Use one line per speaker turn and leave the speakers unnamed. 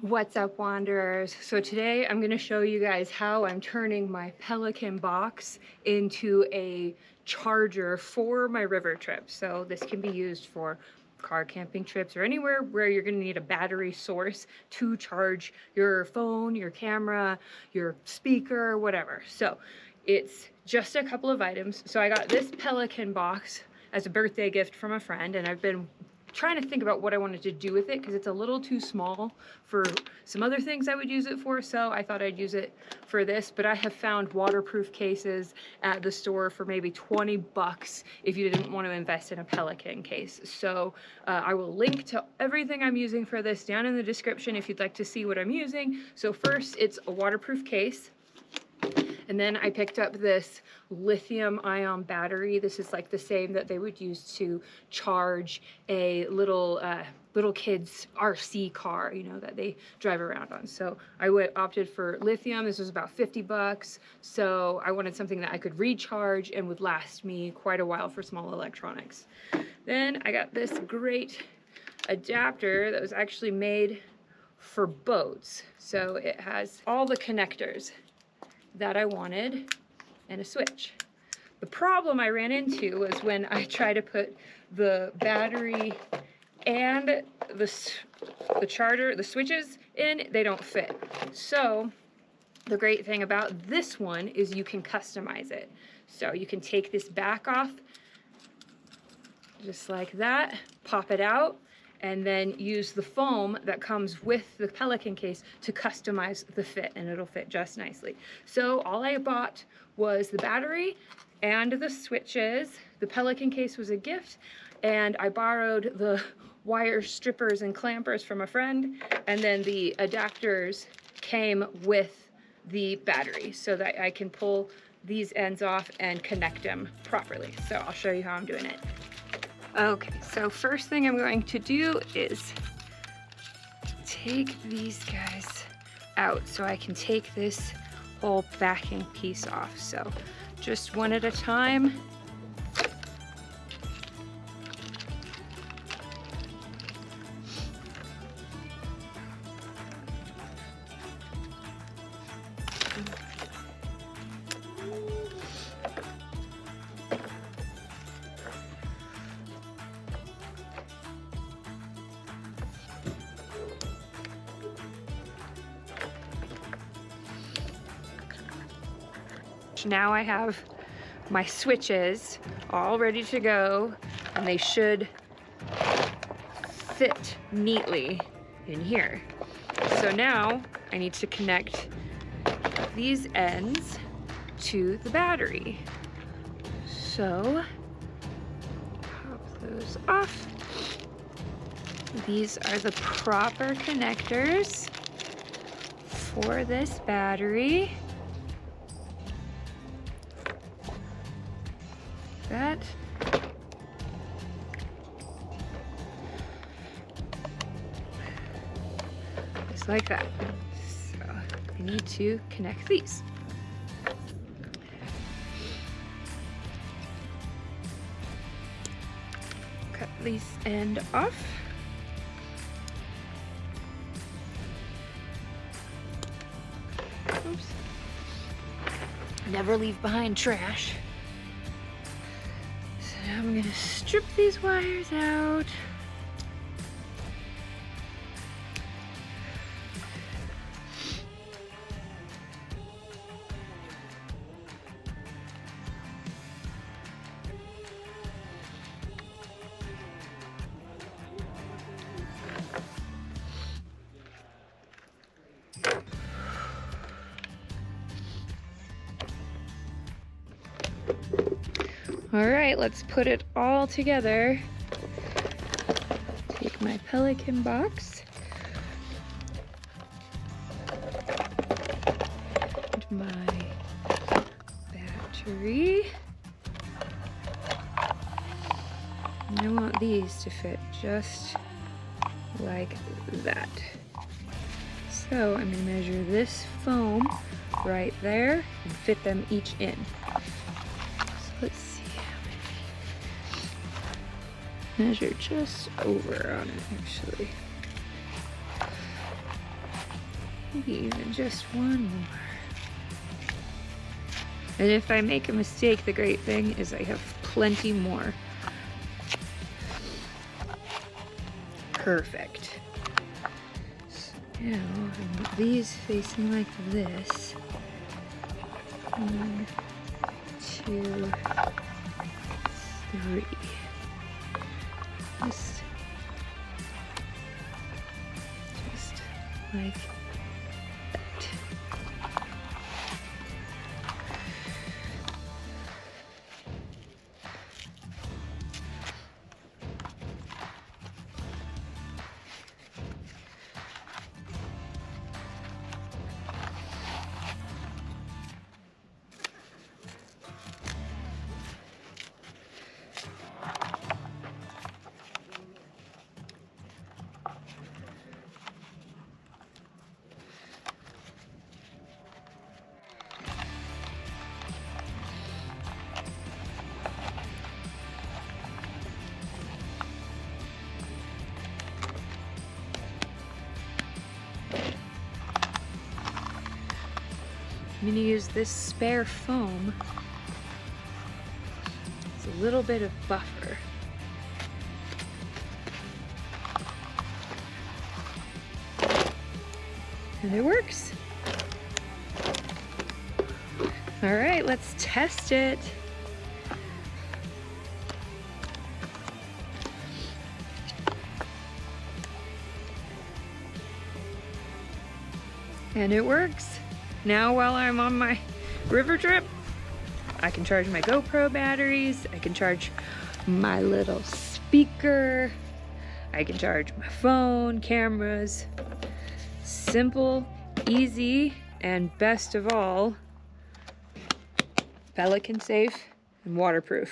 What's up, wanderers? So today I'm going to show you guys how I'm turning my Pelican box into a charger for my river trips. So this can be used for car camping trips or anywhere where you're going to need a battery source to charge your phone, your camera, your speaker, whatever. So it's just a couple of items. So I got this Pelican box as a birthday gift from a friend, and I've been trying to think about what I wanted to do with it because it's a little too small for some other things I would use it for, so I thought I'd use it for this. But I have found waterproof cases at the store for maybe 20 bucks if you didn't want to invest in a Pelican case. So I will link to everything I'm using for this down in the description if you'd like to see what I'm using. So first, it's a waterproof case. And then I picked up this lithium ion battery. This is like the same that they would use to charge a little kid's RC car, you know, that they drive around on. So I opted for lithium. This was about 50 bucks. So I wanted something that I could recharge and would last me quite a while for small electronics. Then I got this great adapter that was actually made for boats. So it has all the connectors that I wanted and a switch. The problem I ran into was when I tried to put the battery and the charger, the switches in, they don't fit. So the great thing about this one is you can customize it. So you can take this back off just like that, pop it out, and then use the foam that comes with the Pelican case to customize the fit, and it'll fit just nicely. So all I bought was the battery and the switches. The Pelican case was a gift, and I borrowed the wire strippers and clampers from a friend, and then the adapters came with the battery so that I can pull these ends off and connect them properly. So I'll show you how I'm doing it. Okay, so first thing I'm going to do is take these guys out so I can take this whole backing piece off. So just one at a time. Now I have my switches all ready to go, and they should fit neatly in here. So now I need to connect these ends to the battery. So pop those off. These are the proper connectors for this battery. That. Just like that. So I need to connect these. Cut this end off. Oops. Never leave behind trash. I'm gonna strip these wires out. All right, let's put it all together. Take my Pelican box and my battery. And I want these to fit just like that. So I'm gonna measure this foam right there and fit them each in. So let's see. Measure just over on it, actually. Maybe even just one more. And if I make a mistake, the great thing is I have plenty more. Perfect. So now I want these facing like this. 1, 2, 3. Just like that. I'm going to use this spare foam as a little bit of buffer. And it works. All right, let's test it. And it works. Now while I'm on my river trip, I can charge my GoPro batteries, I can charge my little speaker, I can charge my phone, cameras. Simple, easy, and best of all, Pelican safe and waterproof.